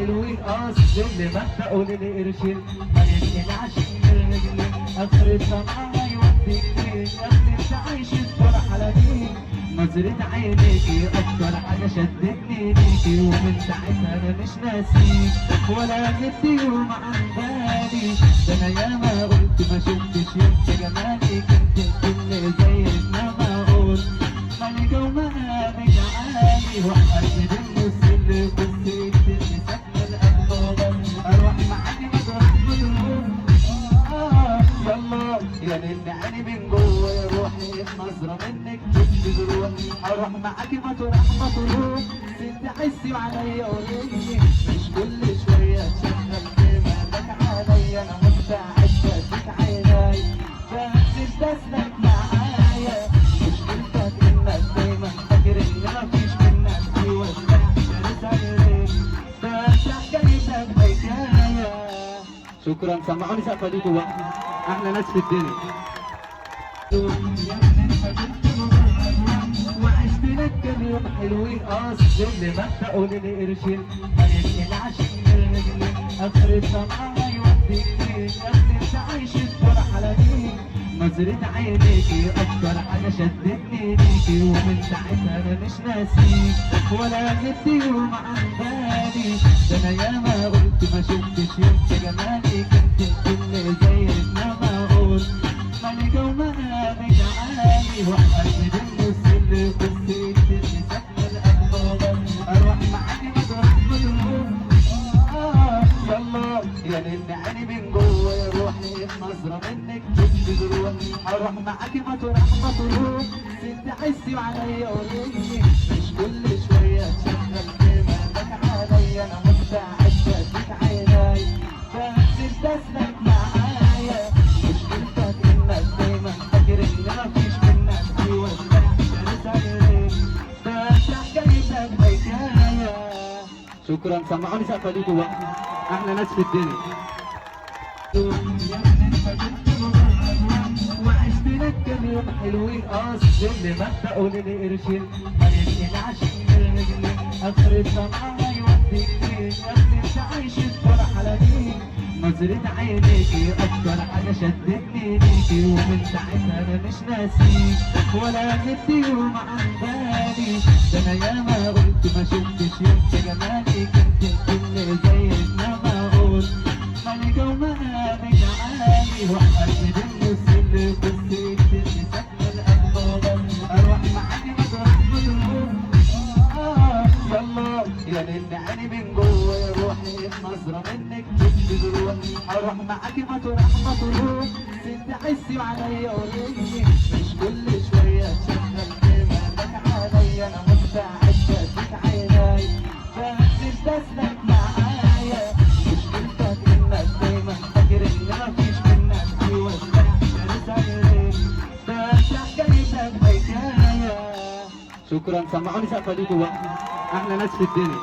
حلوين اصل اللي مبدأوا للقرشين ما ينقلعش من رجلين اخر الصنعة يوديك فين يا ابني انت عايش الفرح على مين نظرة عينيكي اكتر حاجة شدتني ليكي ومن ساعتها انا مش ناسيك ولا جبت يوم عن بالي ده انا ياما قلت ما شفتش يوم في جمالك انت الكل زيك ما بقول ملكة ومقامك عالي وقفت بالنص اللي بصيت اللي ساكنة القلب اروح معاكي مطرح بتروح يلا يا ليل عيني من جوه يا روحي نظرة منك بتجروح اروح معاكي مطرح ما تروح ست حسي وعليا قوليلي مش كل شوية تشغل دماغك عليا انا مستعد اديك عيناي بس انت اسلك معايا مشكلتك انك دايما فاكر ان مفيش منك في وسع رسالتك بس حكايتك حكاية شكرا سمعوني سقفة ليكوا بقى احلى ناس في الدنيا وعشت لك كام يوم حلوين اصل اللي مبدأوا للقرشين ما ينقلعش من رجلين اخر الصنعة يوديك فين يا ابني انت عايش الفرح على مين نظرة عينيكي اكتر حاجة شدتني ليكي ومن ساعتها انا مش ناسيك ولا جبت يوم عن بالي ده انا ياما قلت ما شفتش يوم في جمالك انت الكل زيك ما بقول ملكة ومقامك عالي وقفت بالنص اللي بصيت اللي ساكنة القلب اروح معاكي مطرح بتروح يلا يا ليل عيني من جوه يا روحي نظرة منك بتجروح اروح معاكي مطرح ما تروح ست حسي وعليا قوليلي مش كل شوية تشغل دماغك عليا انا مستعد اديك عيناي بس انت اسلك معايا مشكلتك انك دايما فاكر ان مفيش منك في وسع رسالتك بس حكايتك حكاية شكرا سمعوني سقفة ليكوا بقى احلى ناس في الدنيا وعشت لك كام يوم حلوين اصل اللي مبدأوا للقرشين ما ينقلعش من رجلين اخر الصنعة يوديك فين يا ابني انت عايش الفرح على مين نظرة عينيكي اكتر حاجة شدتني ليكي ومن ساعتها انا مش ناسيك ولا جبت يوم عن بالي ده انا ياما قلت ما شفتش يوم في جمالك انت الكل زيك ما بقول ملكة ومقامك عالي وقفت بالنص اللي بصيت اللي ساكنة القلب اروح معاكي مطرح بتروح يلا يا ليل عيني من جوه يا روحي نظرة منك بتجروح اروح معاكي مطرح ما تروح ست حسي وعليا قوليلي مش كل شوية تشغل دماغك عليا انا مستعد اديك عيناي بس انت اسلك معايا مشكلتك انك دايما فاكر ان مفيش منك في وسع رسالتك بس حكايتك حكاية شكرا سمعوني سقفة ليكوا بقى احلى ناس في الدنيا